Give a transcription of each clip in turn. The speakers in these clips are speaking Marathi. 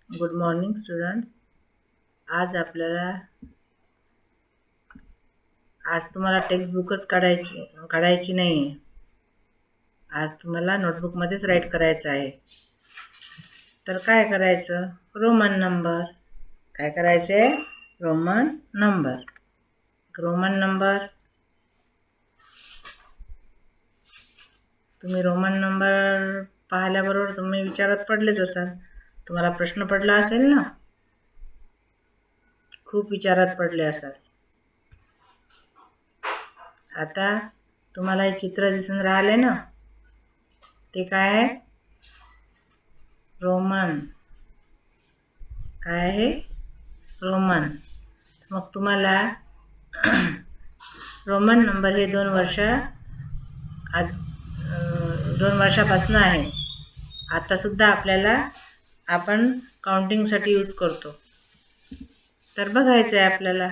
Good morning students. आज तुम्हाला टेक्स्टबुकच काढायची नाही आहे. आज तुम्हाला नोटबुकमध्येच राईट करायचं आहे. तर काय करायचं? Roman number. काय करायचं आहे? Roman number. तुम्ही रोमन नंबर पाहिल्याबरोबर तुम्ही विचारात पडलेच असाल. तुम्हाला प्रश्न पडला असेल ना? खूप विचारात पडले असाल. आता तुम्हाला हे चित्र दिसून राहिले ना? ते काय आहे? रोमन. काय आहे? रोमन. मग तुम्हाला रोमन नंबर हे 2 वर्षापासून आहे. आता सुद्धा आपण काउंटिंगसाठी यूज करतो. तर बघायचं आहे आपल्याला.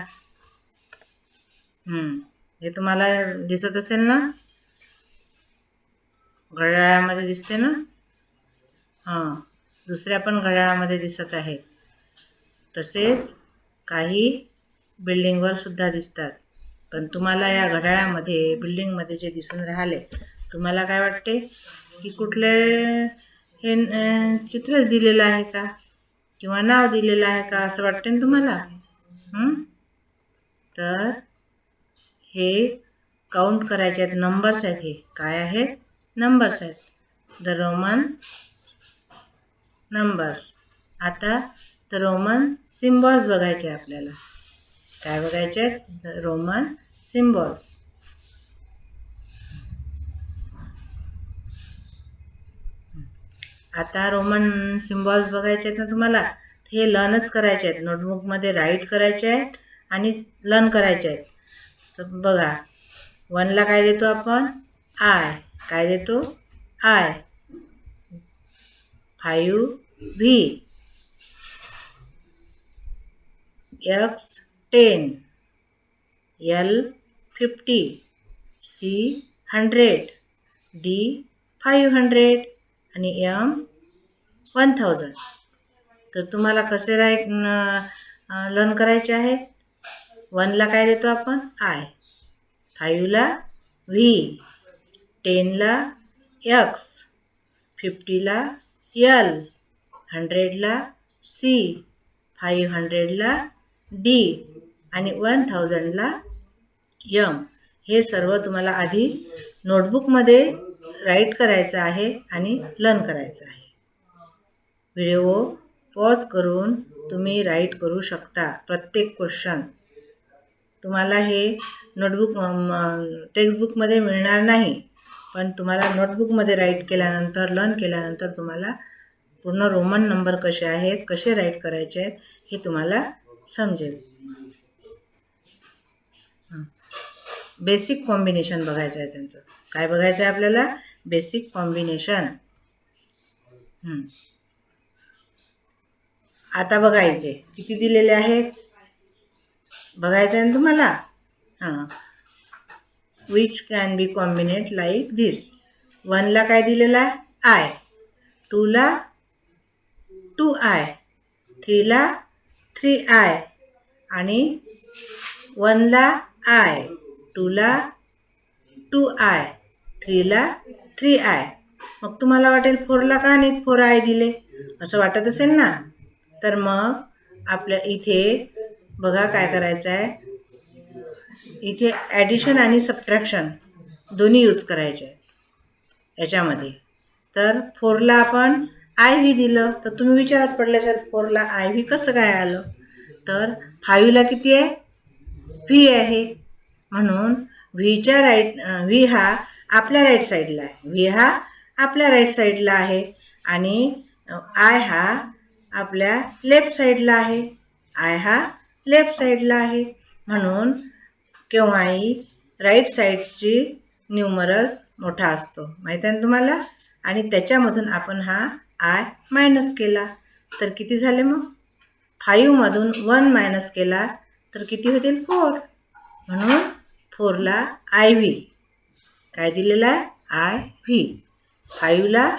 हे तुम्हाला दिसत असेल ना? घड्याळामध्ये दिसते ना? दुसऱ्या पण घड्याळामध्ये दिसत आहेत. तसेच काही बिल्डिंगवर सुद्धा दिसतात. पण तुम्हाला या घड्याळामध्ये बिल्डिंगमध्ये जे दिसून राहिले, तुम्हाला काय वाटते की कुठले हे चित्र दिलेलं आहे का किंवा नाव दिलेलं आहे का असं वाटते ना तुम्हाला? तर हे काउंट करायचे आहेत. नंबर्स आहेत. हे काय आहेत? नंबर्स आहेत. The Roman numbers. आता द रोमन सिम्बॉल्स बघायचे आपल्याला. काय बघायचे आहेत? The Roman symbols. आता रोमन सिम्बॉल्स बघायचे आहेत ना तुम्हाला? हे लर्नच करायचे आहेत. नोटबुकमध्ये राईट करायचे आहेत आणि लर्न करायचे आहेत. तर बघा, 1ला काय देतो आपण? आय. काय देतो? I. 5 V. X 10. L 50. C 100. D 500 आणि एम 1000. तर तुम्हाला कसे लर्न करायचे आहे? 1ला काय देतो आपण? आय. 5ला व्ही. 10ला एक्स. 50ला एल. 100ला सी. 500ला डी आणि 1000ला एम. हे सर्व तुम्हाला आधी नोटबुकमध्ये राईट करायचं आहे आणि लर्न करायचं आहे. व्हिडिओ पॉज करून तुम्ही राईट करू शकता. प्रत्येक क्वेश्चन तुम्हाला हे टेक्स्टबुकमध्ये मिळणार नाही, पण तुम्हाला नोटबुकमध्ये राईट केल्यानंतर, लर्न केल्यानंतर तुम्हाला पूर्ण रोमन नंबर कसे आहेत, कसे राईट करायचे आहेत हे तुम्हाला समजेल. बेसिक कॉम्बिनेशन बघायचं आहे त्यांचं. काय बघायचं आहे आपल्याला? Basic combination. आता बघा इथे किती दिलेले आहेत बघायचं आहे ना तुम्हाला? Which can be combinate like this. 1ला काय दिलेला आहे? आय. 2ला 2i. 3ला 3i आणि 1ला आय. 2ला 2i. 3ला 3i. मग तुम्हाला वाटेल 4ला का नाही 4i दिले असं वाटत असेल ना? तर मग आपल्या इथे बघा काय करायचं आहे. इथे ॲडिशन आणि सबट्रॅक्शन दोन्ही यूज करायचे आहे याच्यामध्ये. तर 4ला आपण आय व्ही दिलं, तर तुम्ही विचारात पडले असेल 4ला आय व्ही कसं काय आलं? तर 5ला किती आहे? व्ही आहे. म्हणून व्ही हा आपल्या राईट साईडला आहे. व्ही हा आपल्या राईट साईडला आहे आणि आय हा आपल्या लेफ्ट साईडला आहे. आय हा लेफ्ट साईडला आहे. म्हणून केव्हाही राईट साईडची न्यूमरल्स मोठा असतो, माहीत आहे ना तुम्हाला? आणि त्याच्यामधून आपण हा आय मायनस केला तर किती झाले? मग 5मधून 1 मायनस केला तर किती होतील? 4. म्हणून 4ला आय व्ही. काय दिलेला आहे? I V. 5ला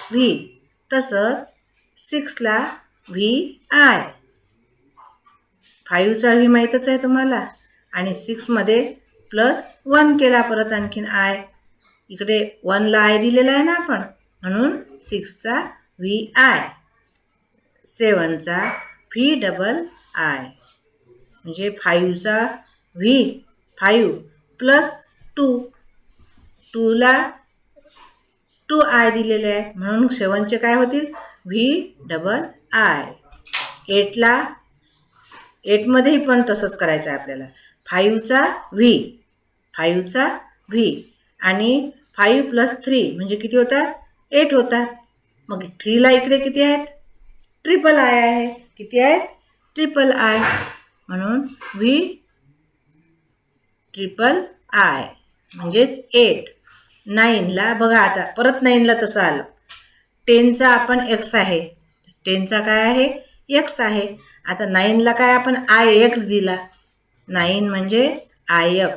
व्ही. तसंच 6ला VI. 5चा V माहीतच आहे तुम्हाला आणि 6मध्ये +1 केला परत आणखीन I. इकडे 1ला I दिलेला आहे ना आपण, म्हणून 6चा VI. 7चा VII म्हणजे 5चा V 5 + 2. 2ला 2I दिलेले आहे म्हणून 7चे काय होतील VII. 8मध्येही पण तसंच करायचं आहे आपल्याला. 5चा V आणि 5 + 3 म्हणजे किती होतात 8 होतात. मग 3ला इकडे किती आहेत III आहे. किती आहेत III म्हणून VIII म्हणजेच 8. 9ला बघा आता परत 9ला तसं आलं. 10चा आपण X आहे. 10चा काय आहे X आहे. आता 9ला काय आपण IX दिला. 9 म्हणजे IX.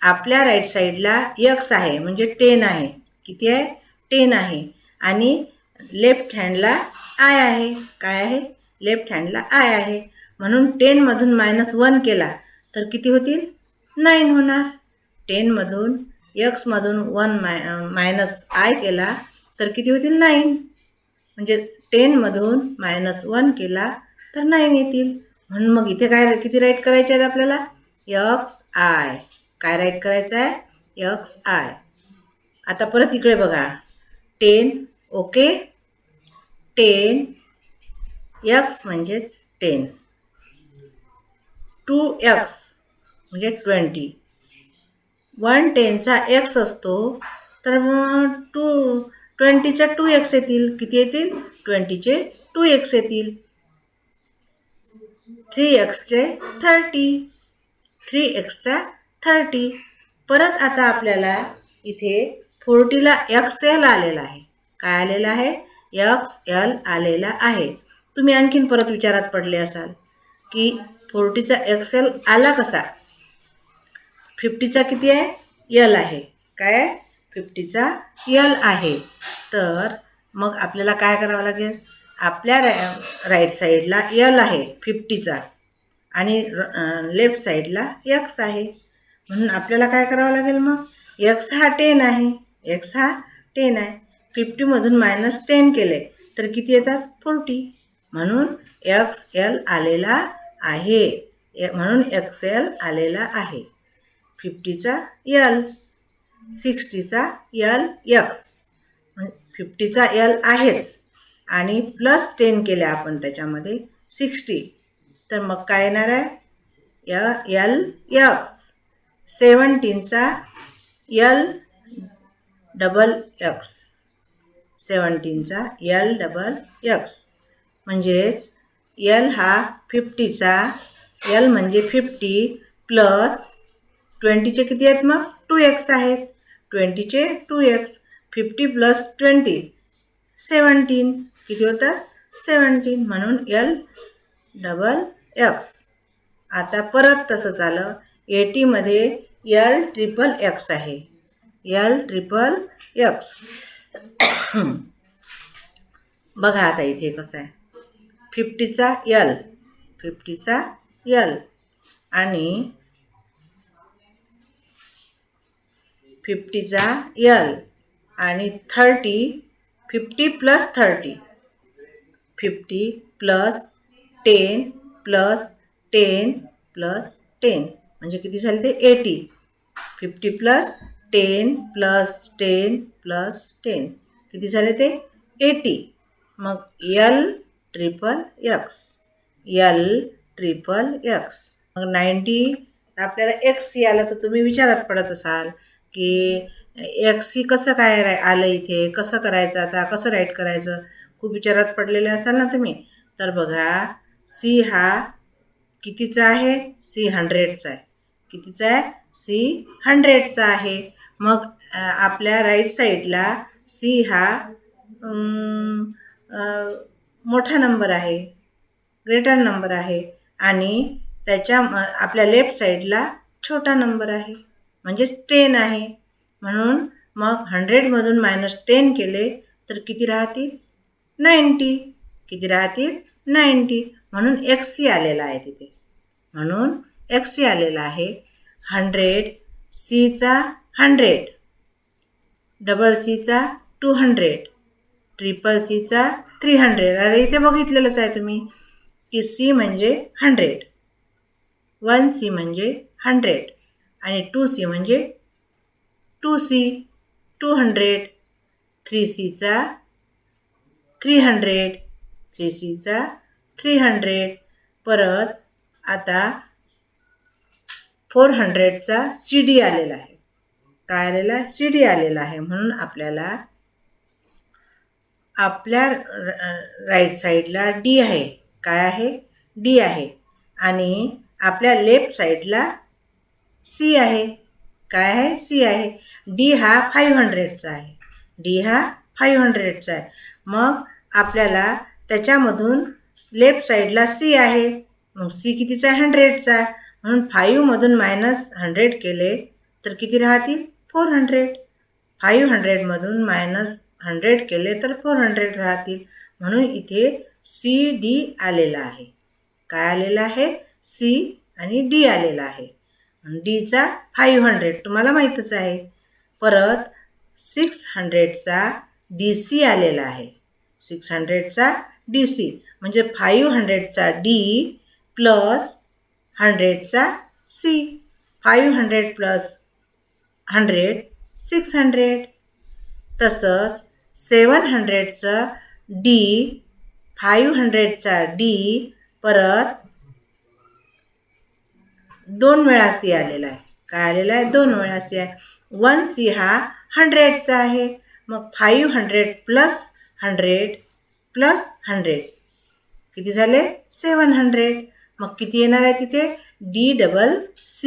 आपल्या राईट साईडला X आहे म्हणजे 10 आहे. किती आहे 10 आहे आणि लेफ्ट हँडला I आहे. काय आहे लेफ्ट हँडला I आहे म्हणून 10मधून -1 केला तर किती होतील 9 होणार. 10मधून Xमधून 1 -I केला तर किती होतील 9. म्हणजे 10मधून -1 केला तर 9 येतील. म्हणून मग इथे काय किती राईट करायचे आहेत आपल्याला XI. काय राईट करायचं आहे XI. आता परत इकडे बघा 10 ओके. 10 X म्हणजेच 10. 2X म्हणजे 20. 110चा X असतो तर मग 20च्या 2X येतील. किती येतील 20चे 2X येतील. 3Xचे 30. 3Xचा 30. परत आता आपल्याला इथे 40ला XL आलेला आहे. काय आलेला आहे XL आलेला आहे. तुम्ही आणखीन परत विचारात पडले असाल की 40चा XL आला कसा. 50चा किती आहे L आहे. काय 50चा L आहे. तर मग आपल्याला काय करावं लागेल आपल्या राईट साईडला L आहे 50चा आणि लेफ्ट साईडला X आहे म्हणून आपल्याला काय करावं लागेल मग X हा 10 आहे. X हा 10 आहे. 50मधून -10 केले तर किती येतात 40 म्हणून XL आलेला आहे. म्हणून XL आलेला आहे. 50चा L 60चा LX. 50चा L आहेच आणि +10 केले आपण त्याच्यामध्ये 60 तर मग काय येणार आहे LX. 17चा LXX. 17चा LXX म्हणजेच L हा 50चा L म्हणजे 50 प्लस 20चे किती आहेत मग 2X आहेत. 20चे 2X. 50 + 20 17. किती होतं 17 म्हणून LXX. आता परत तसंच आलं 80मध्ये LXXX आहे. LXXX. बघा आता इथे कसं आहे 50चा L आणि 50चा L आणि 30 50 + 30 50 + 10 + 10 + 10 म्हणजे किती झाले ते 80. 50 + 10 + 10 + 10 किती झाले ते 80. मग LXXX. मग 90 आपल्याला XC आलं तर तुम्ही विचारात पडत असाल की XC कसं काय आलं इथे कसं करायचं आता कसं राईट करायचं खूप विचारात पडलेले असाल ना तुम्ही. तर बघा C हा कितीचा आहे C 100चा आहे. कितीचा आहे C 100चा आहे. मग आपल्या राईट साईडला C हा मोठा नंबर आहे ग्रेटर नंबर आहे आणि त्याच्या आपल्या लेफ्ट साईडला छोटा नंबर आहे म्हणजेच 10 आहे. म्हणून मग 100मधून -10 केले तर किती राहतील 90. किती राहतील? 90. म्हणून XC आलेला आहे तिथे. म्हणून XC आलेला आहे. 100, Cचा 100, डबल Cचा 200, ट्रिपल Cचा 300. आता इथे बघितलेलंच आहे तुम्ही की C म्हणजे 100, 1C म्हणजे 100 आणि 2C म्हणजे 2C 200, 3Cचा 300, 3Cचा 300. परत आता 400चा CD आलेला आहे. काय आलेला? CD आलेला आहे. म्हणून आपल्याला आपल्या राईट साईडला D आहे. काय आहे? D आहे. आणि आपल्या लेफ्ट साईडला C आहे. काय आहे? C आहे. D हा 500चा आहे. D हा 500चा आहे. मग आपल्याला त्याच्यामधून लेफ्ट साईडला C आहे. मग C कितीचा आहे? 100चा. म्हणून 5मधून -100 केले तर किती राहतील? 400. 500मधून -100 केले तर 400 राहतील. म्हणून इथे CD आलेला आहे. काय आलेला आहे? C आणि D आलेला आहे. Dचा 500 तुम्हाला माहीतच आहे. परत 600चा DC आलेला आहे. 600चा DC म्हणजे 500चा D प्लस 100चा C. 500 प्लस 100 600. तसंच 700चा D, 500चा D परत 2 वेळा C आलेला आहे. काय आलेला आहे? 2 वेळा C आहे. 1C हा 100चा आहे. मग 500 प्लस 100 प्लस 100 किती झाले? 700. मग किती येणार आहे तिथे? DCC.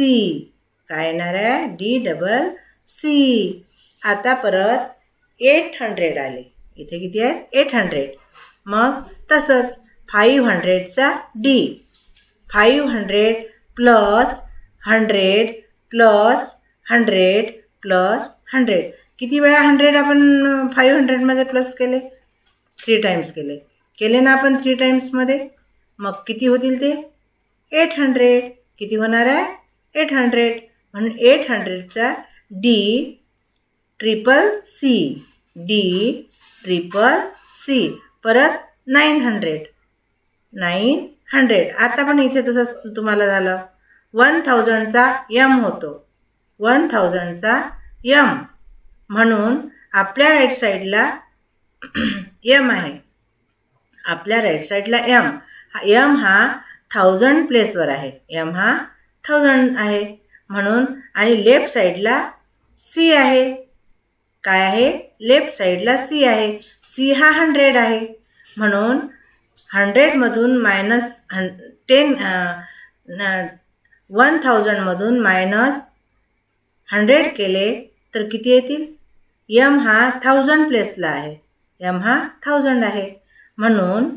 काय येणार आहे? DCC. आता परत 800 आले. इथे किती आहेत? 800. मग तसंच 500चा D, 500 प्लस 100 प्लस 100 प्लस 100. किती वेळा 100 आपण 500मध्ये प्लस केले? 3 टाइम्स केले ना आपण 3 टाइम्समध्ये. मग किती होतील ते? 800. किती होणार आहे? 800. म्हणून 800चा D triple C, D triple C. परत 900. आता पण इथे तसंच तुम्हाला झालं. 1000चा M होतो. 1000चा M. म्हणून आपल्या राईट साईडला M आहे. आपल्या राईट साईडला M हा 1000 प्लेसवर आहे. M हा 1000 आहे. म्हणून आणि लेफ्ट साईडला C आहे. काय आहे? लेफ्ट साईडला C आहे. C हा 100 आहे. म्हणून 100मधून -1000मधून -100 केले तर किती येतील? M हा 1000 प्लेसला आहे. M हा 1000 आहे. म्हणून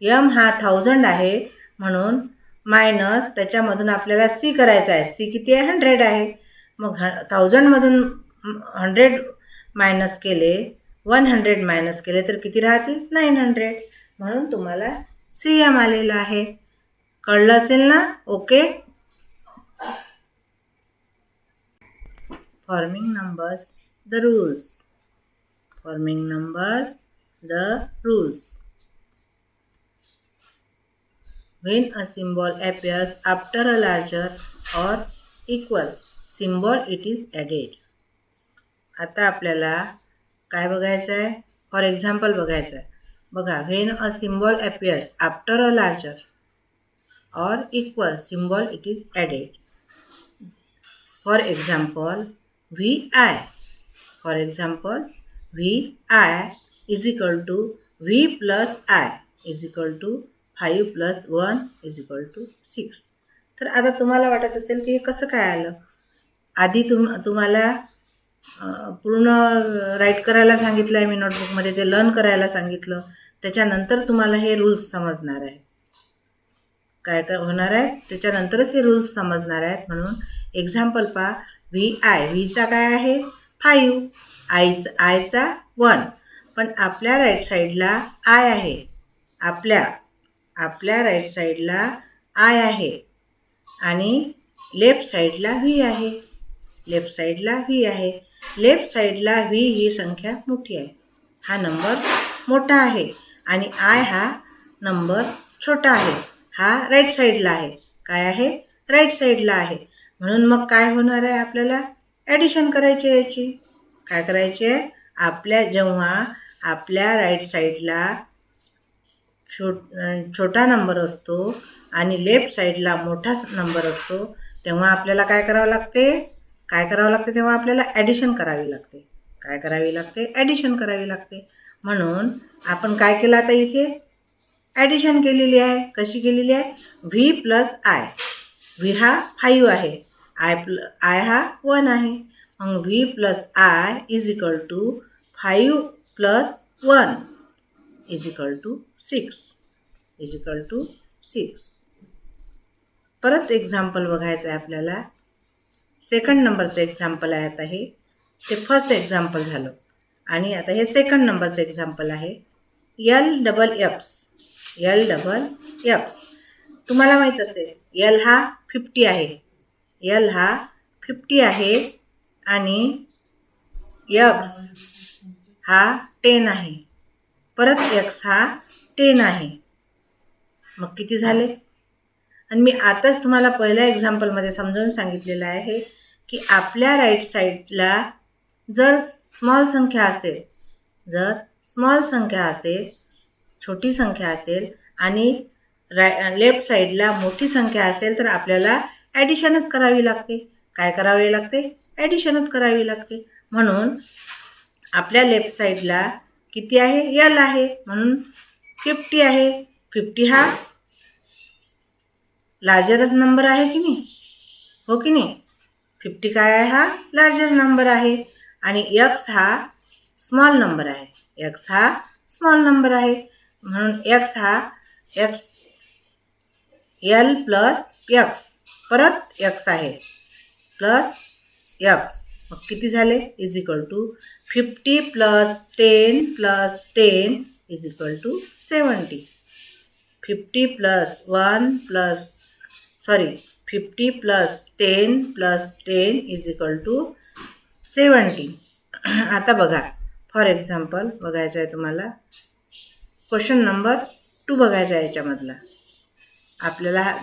M हा 1000 आहे. म्हणून मायनस त्याच्यामधून आपल्याला C करायचा आहे. C किती आहे? 100 आहे. मग 1000मधून 100 मायनस केले, 100 मायनस केले तर किती राहतील? 900. म्हणून तुम्हाला CM आलेला आहे. कळलं असेल ना? Okay. Forming numbers the rules. Forming numbers the rules. When a symbol appears after a larger or equal symbol, it is added. आता आपल्याला काय बघायचं आहे? फॉर एक्झाम्पल बघायचं आहे. बघा, when a symbol appears after a larger or equal symbol, it is added. For example, VI. For example, VI is equal to V plus I is equal to 5 plus 1 is equal to 6. तर आता तुम्हाला वाटत असेल की हे कसं काय आलं? आधी तुम्हाला पूर्ण राईट करायला सांगितलं आहे मी नोटबुकमध्ये, ते लर्न करायला सांगितलं. त्याच्यानंतर तुम्हाला हे रूल्स समजणार आहे. काय काय होणार आहे त्याच्यानंतरच हे रूल्स समजणार आहेत. म्हणून एक्झाम्पल पहा. VI. व्हीचा काय आहे? 5. आयचा 1. पण आपल्या राईट साईडला आय आहे. आपल्या राईट साईडला आय आहे आणि लेफ्ट साईडला व्ही आहे. लेफ्ट साईडला व्ही ही संख्या मोठी आहे. हा नंबर मोठा आहे आणि आय हा नंबर छोटा आहे. हा राईट साईडला आहे. काय आहे? राईट साईडला आहे. म्हणून मग काय होणार आहे? आपल्याला ॲडिशन करायची आहे याची. काय करायची आहे? जेव्हा आपल्या राईट साईडला छोटा नंबर असतो आणि लेफ्ट साईडला मोठा नंबर असतो, तेव्हा आपल्याला काय करावं लागते? तेव्हा आपल्याला ॲडिशन करावी लागते. ॲडिशन करावी लागते. म्हणून आपण काय केलं आता इथे? ॲडिशन केलेली आहे. कशी केलेली आहे? V plus I. व्ही हा 5 आहे. आय हा 1 आहे. मग V plus I is equal to 5 plus 1 is equal to 6. परत एक्झाम्पल बघायचं आहे आपल्याला. सेकंड नंबरचं एक्झाम्पल आहे आता हे. ते फर्स्ट एक्झाम्पल झालं आणि आता हे सेकंड नंबरचं एक्झाम्पल आहे. L double x. तुम्हाला माहीत असेल L हा 50 आहे. आणि X हा 10 आहे. परत X हा 10 आहे. मग किती झाले? आणि मी आताच तुम्हाला पहिल्या एक्झाम्पलमध्ये समजावून सांगितलेलं आहे की आपल्या राईट साईडला जर स्मॉल संख्या असेल, छोटी संख्या असेल आणि लेफ्ट साईडला मोठी संख्या असेल तर आपल्याला ॲडिशनच करावी लागते. काय करावी लागते? ॲडिशनच करावी लागते. म्हणून आपल्या लेफ्ट साईडला किती आहे? L आहे. म्हणून 50 आहे. 50 हा लार्जरच नंबर आहे की नाही? हो की नाही? 50 काय आहे? हा लार्जर नंबर आहे. आणि X हा स्मॉल नंबर आहे. म्हणून L प्लस X. परत X आहे प्लस X. मग किती झाले? Is equal to 50 plus 10 is equal to 70. 50 plus 10 is equal to 70. आता बघा, फॉर एक्झाम्पल बघायचं आहे तुम्हाला. क्वेश्चन नंबर 2 बघायचा आहे याच्यामधला. आपल्याला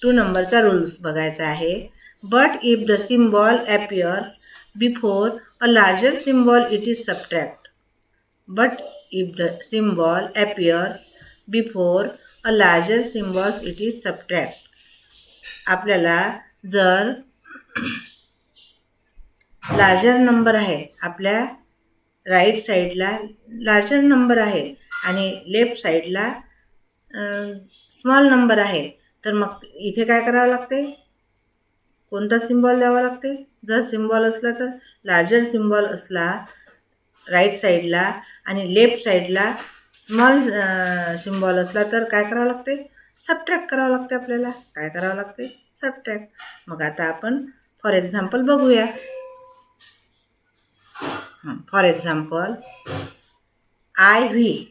2 नंबरचा रूल्स बघायचा आहे. But if the symbol appears before a larger symbol it is subtract. But if the symbol appears before a larger symbol it is subtract. आपल्याला जर लार्जर नंबर आहे, आपल्या राईट साईडला लार्जर नंबर आहे आणि लेफ्ट साईडला स्मॉल नंबर आहे, तर मग इथे काय करावं लागते? कोणता सिम्बॉल द्यावा लागते? जर सिम्बॉल असला तर लार्जर सिम्बॉल असला राईट साईडला आणि लेफ्ट साईडला स्मॉल सिम्बॉल असला तर काय करावं लागते? सबट्रॅक्ट करावं लागते आपल्याला. काय करावं लागते? सबट्रॅक्ट. मग आता आपण फॉर एक्झाम्पल बघूया. For example I V.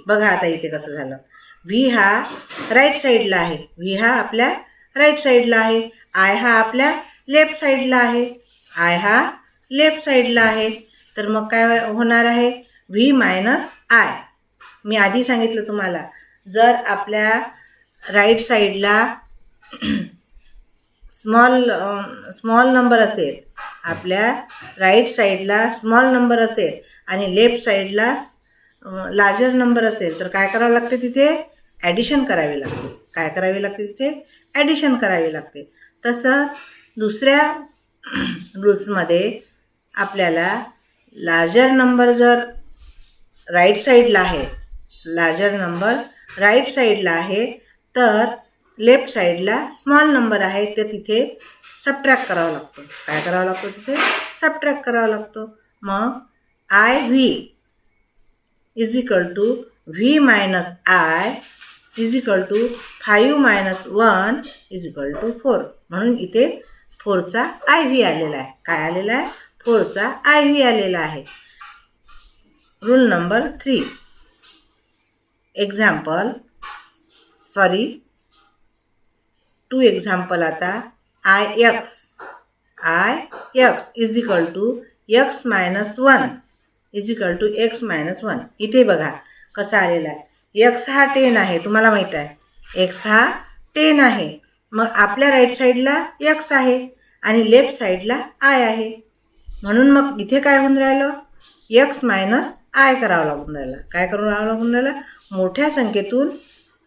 बघा आता इथे कसं झालं. व्ही हा राईट साईडला आहे. आय हा आपल्या लेफ्ट साईडला आहे. तर मग काय होणार आहे? V minus I. मी आधी सांगितलं तुम्हाला, जर आपल्या राईट साईडला स्मॉल नंबर असेल, आणि लेफ्ट साईडला लार्जर नंबर असेल तर काय करावं लागते? तिथे ॲडिशन करावी लागते. काय करावी लागते? तिथे ॲडिशन करावी लागते. तसंच दुसऱ्या रूल्समध्ये आपल्याला लार्जर नंबर जर राईट साईडला आहे, तर लेफ्ट साईडला स्मॉल नंबर आहे, तर तिथे सबट्रॅक्ट करावा लागतो. काय करावं लागतो? तिथे सबट्रॅक्ट करावा लागतो. मग I V is equal to V minus I is equal to 5 minus 1 is equal to 4. म्हणून इथे 4चा आय व्ही आलेला आहे. काय आलेला आहे? 4चा IV आलेला आहे. Rule number 3. एक्झाम्पल 2 एक्झाम्पल आता. Ix is equal to x - 1 is equal to x - 1. इथे बघा कसा आलेला आहे. x हा 10 आहे, तुम्हाला माहीत आहे. x हा 10 आहे. मग आपल्या राईट साईडला x आहे आणि लेफ्ट साईडला I आहे. म्हणून मग इथे काय होऊन राहिलं, x - I करावं लागून राहिलं. काय करावं लागून राहिलं, मोठ्या संख्येतून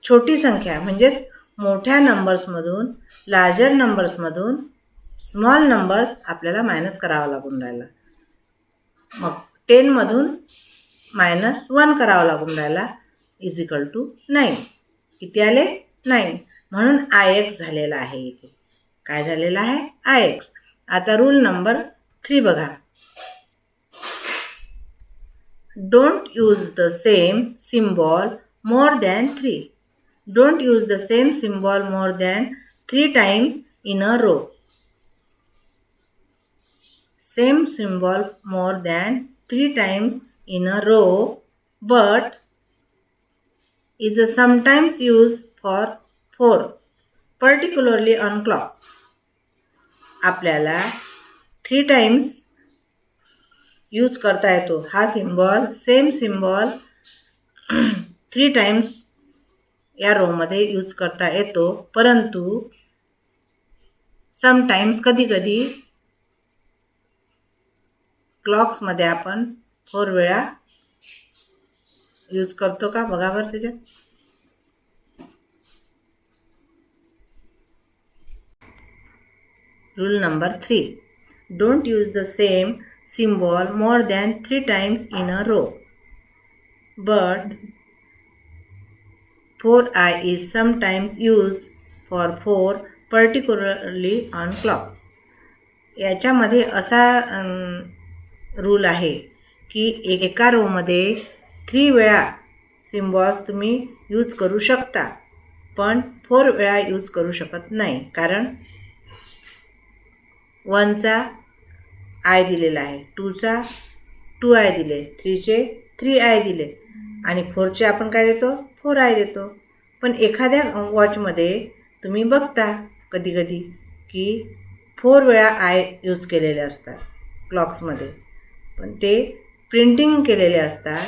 छोटी संख्या म्हणजेच मोठ्या नंबर्समधून लार्जर नंबर्समधून स्मॉल नंबर्स आपल्याला मायनस करावं लागून राहिलं. मग 10मधून -1 करावं लागून राहिला इज इक्वल टू 9. किती आले, 9. म्हणून Ix झालेला आहे. इथे काय झालेलं आहे, Ix. आता रूल नंबर 3 बघा. Don't use the same symbol more than 3. Don't use the same symbol more than 3 times in a row. Same symbol more than 3 times in a row, but is sometimes used for 4, particularly on clocks. आपल्याला 3 टाइम्स यूज करता येतो. हा सिम्बॉल, सेम सिम्बॉल 3 टाइम्स या रोमध्ये यूज करता येतो, परंतु समटाइम्स कधी क्लॉक्समध्ये आपण 4 वेळा यूज करतो का, बघा बरं त्याच्यात. Rule number 3. Don't use the same symbol more than 3 times in a row, but 4i is sometimes use for 4, particularly on clocks. याच्यामध्ये असा रूल आहे की एका रोमध्ये 3 वेळा सिम्बॉल्स तुम्ही यूज करू शकता, पण 4 वेळा यूज करू शकत नाही. कारण 1चा I दिलेला आहे, 2चा 2i दिले, 3चे 3i दिले आणि 4चे आपण काय देतो, 4i देतो. पण एखाद्या वॉचमध्ये तुम्ही बघता कधी की 4 वेळा I यूज केलेले असतात क्लॉक्समध्ये, पण ते प्रिंटिंग केलेले असतात,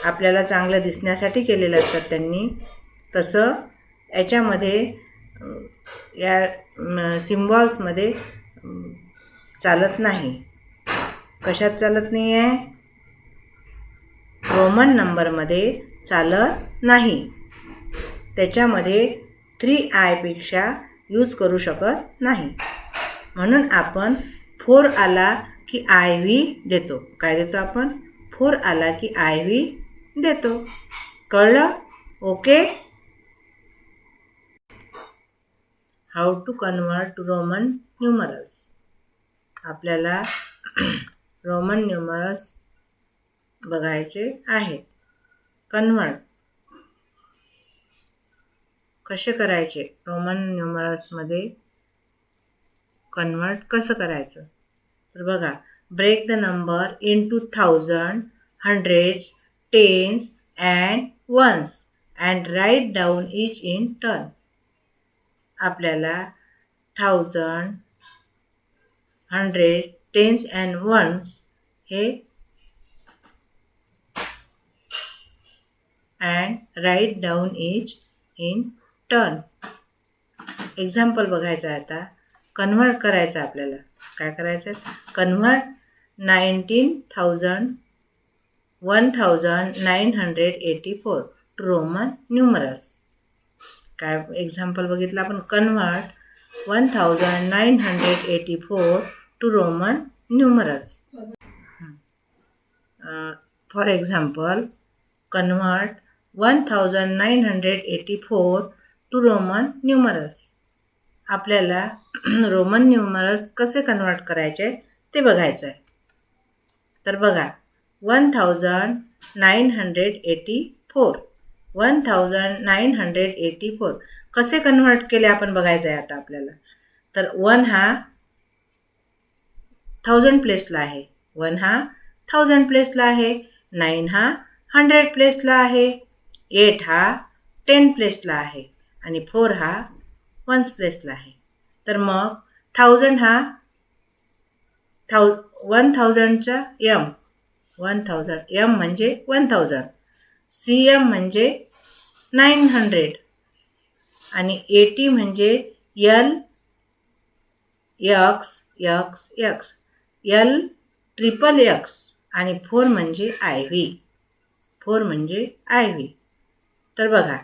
आपल्याला चांगलं दिसण्यासाठी केलेले असतात त्यांनी. तसं याच्यामध्ये या सिम्बॉल्समध्ये चालत नाही. कशात चालत नाही आहे, रोमन नंबरमध्ये चालत नाही. त्याच्यामध्ये 3i पेक्षा यूज करू शकत नाही. म्हणून आपण 4 आला की IV देतो. काय देतो आपण, 4 आला की IV देतो. कळलं, okay. How to convert to Roman numerals. आपल्याला रोमन न्यूमरल्स बघायचे आहेत. कन्वर्ट कसे करायचे, रोमन न्यूमरल्समध्ये कन्वर्ट कसं करायचं, तर बघा. Break the number into 1000, hundreds, tens and ones and write down each in turn. आपल्याला 1000, 100, tens and ones हे and write down each in turn. Example बघायचं आहे आता. कन्वर्ट करायचं आपल्याला. काय करायचं, कन्वर्ट 1984 टू रोमन न्यूमरल्स. काय एक्झाम्पल बघितलं आपण, convert 1984 to Roman numerals. For example, convert 1984 to Roman numerals. आपल्याला रोमन न्यूमरल्स कसे कन्वर्ट करायचे ते बघायचं आहे. तर बघा, 1984 कसे कन्वर्ट केले आपण बघायचं आहे आता आपल्याला. तर 1 हा 1000 प्लेसला आहे, 1 हा 1000 प्लेसला आहे, 9 हा 100 प्लेसला आहे, 8 हा 10 प्लेसला आहे आणि 4 हा 1 प्लेसला आहे. तर मग 1000 हा 1000चा m, 1000 m म्हणजे 1000, cm म्हणजे 900 आणि 80 म्हणजे l x x x l triple x आणि 4 म्हणजे IV, 4 म्हणजे IV. तर बघा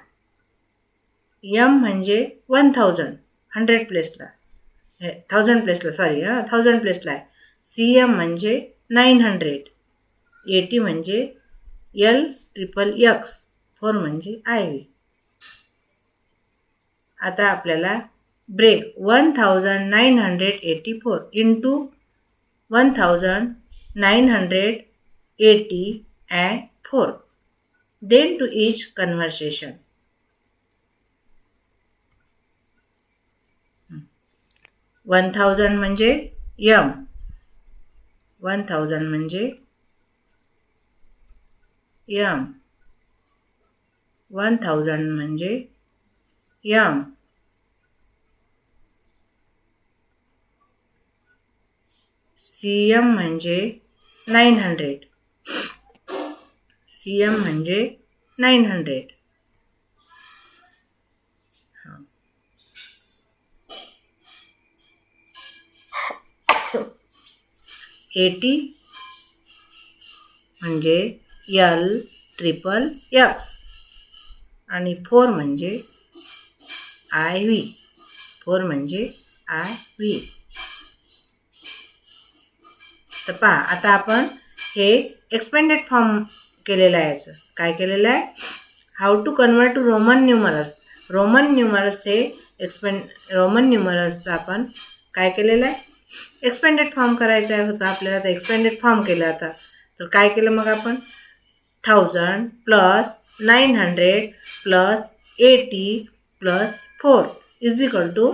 m म्हणजे 1000 100 प्लेसला, 1000 प्लेसला, सॉरी 1000 प्लेसला आहे, cm म्हणजे 900, 80 म्हणजे l ट्रिपल x, 4 म्हणजे IV. आता आपल्याला break 1984 into 1980 and 4, then to each conversation. 1000 म्हणजे m, 1000 म्हणजे m, 1000 म्हणजे m, cm म्हणजे 900, cm म्हणजे 900. 80 म्हणजे l ट्रिपल x आणि 4 म्हणजे IV, 4 म्हणजे IV. तर पहा आता आपण हे एक्सपेंडेड फॉर्म केलेलं आहे. याचं काय केलेलं आहे, how to convert to Roman numerals. Roman numerals हे रोमन न्यूमरल्सचं आपण काय केलेलं आहे, एक्सपेंडेड फॉर्म करायचा होता आपल्याला. तर एक्सपेंडेड फॉर्म केला होता. तर काय केलं मग आपण, 1000 plus 900 plus 80 plus 4 is equal to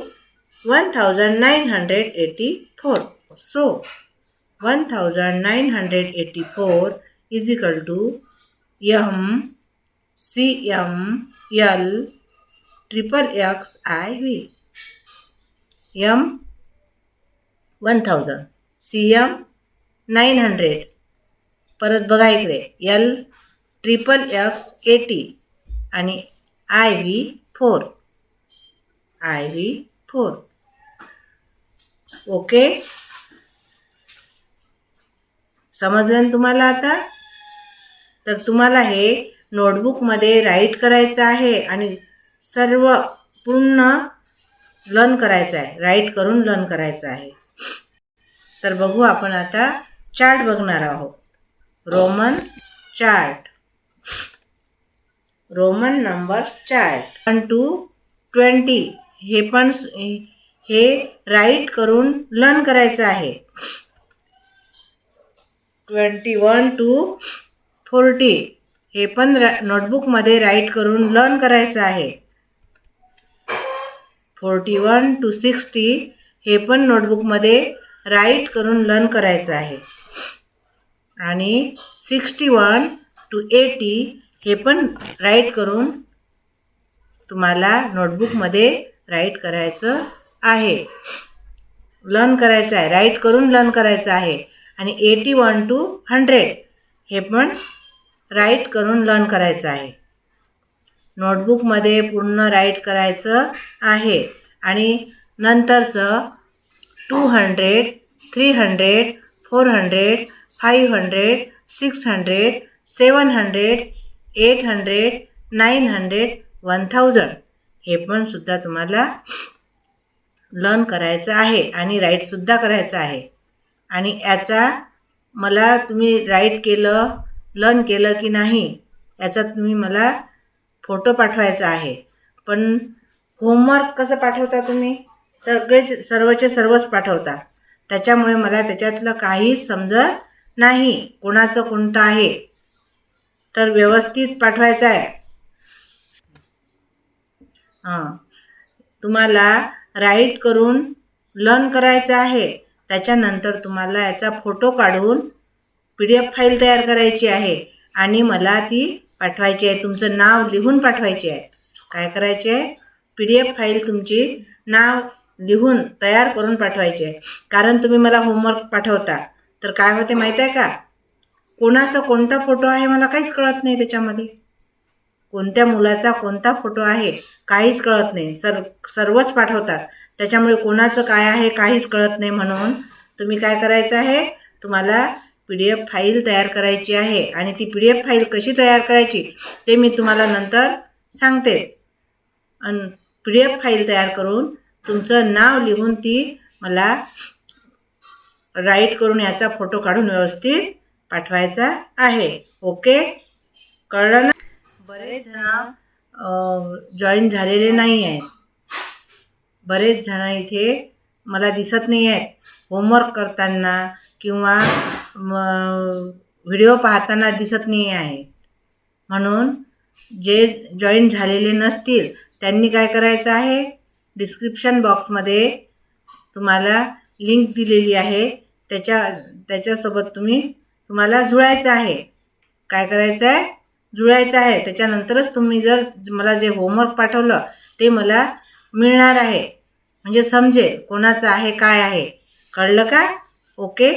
1984. So 1984 is equal to m cm l triple x IV. m 1000, cm 900, परत बघा इकडे l ट्रिपल x 80 आणि IV 4, IV 4. ओके, समजलं ना तुम्हाला आता. तर तुम्हाला हे नोटबुकमध्ये राईट करायचं आहे आणि सर्व पूर्ण लर्न करायचं आहे, राईट करून लर्न करायचं आहे. तर बघू आपण आता चार्ट बघणार आहोत, Roman chart, Roman number chart 1 to 20. हे पण हे राईट करून लर्न करायचं आहे. 21 to 40 हे पण नोटबुकमध्ये राईट करून लर्न करायचं आहे. 41 to 60 हे पण नोटबुकमध्ये राईट करून लर्न करायचं आहे. आणि 61 to 80 हे पण राईट करून तुम्हाला नोटबुकमध्ये राईट करायचं आहे, लर्न करायचं आहे, राईट करून लर्न करायचं आहे. आणि 81 to 100 हे पण राईट करून लर्न करायचं आहे. नोटबुकमध्ये पूर्ण राईट करायचं आहे. आणि नंतरचं 200, 300, 400, 500, 600, 700, 800, 900, 1000 हे पण सुद्धा तुम्हाला लर्न करायचं आहे आणि राईटसुद्धा करायचं आहे. आणि याचा मला तुम्ही राईट केलं, लर्न केलं की नाही याचा तुम्ही मला फोटो पाठवायचा आहे. पण होमवर्क कसं पाठवता तुम्ही, सर्वचे सर्वच पाठवता, त्याच्यामुळे मला त्याच्यातलं काहीच समजत नाही कोणाचं कोणतं आहे. तर व्यवस्थित पाठवायचं आहे. तुम्हाला राईट करून लर्न करायचं आहे, त्याच्यानंतर तुम्हाला याचा फोटो काढून PDF फाईल तयार करायची आहे आणि मला ती पाठवायची आहे. तुमचं नाव लिहून पाठवायचे आहे. काय करायचे आहे? PDF फाईल तुमची नाव लिहून तयार करून पाठवायची आहे. कारण तुम्ही मला होमवर्क पाठवता तर काय होते माहीत आहे का? कोणाचा कोणता फोटो आहे मला काहीच कळत नाही त्याच्यामध्ये. कोणत्या मुलाचा कोणता फोटो आहे काहीच कळत नाही. सर्वच पाठवतात. त्याच्यामुळे कोणाचं काय आहे काहीच कळत नाही. म्हणून तुम्ही काय करायचं आहे? तुम्हाला PDF फाईल तयार करायची आहे आणि ती PDF फाईल कशी तयार करायची ते मी तुम्हाला नंतर सांगतेच. आणि PDF फाईल तयार करून तुमचं नाव लिहून ती मला राईट करून याचा फोटो काढून व्यवस्थित पाठवायचा आहे. ओके, कळलं ना? बरेच जण जॉईन झालेले नाही आहेत. बरेच जण इथे मला दिसत नाही आहेत. होमवर्क करताना किंवा व्हिडिओ पाहताना दिसत नाही आहे. म्हणून जे जॉईन झालेले नसतील त्यांनी काय करायचं आहे? डिस्क्रिप्शन बॉक्समध्ये तुम्हाला लिंक दिलेली आहे. त्याच्यासोबत तुम्हाला जुळायचं आहे. काय करायचं आहे? जुळायचं आहे. त्याच्यानंतरच तुम्ही जर मला जे होमवर्क पाठवलं ते मला मिळणार आहे. म्हणजे समजेल कोणाचं आहे काय आहे. कळलं का? ओके.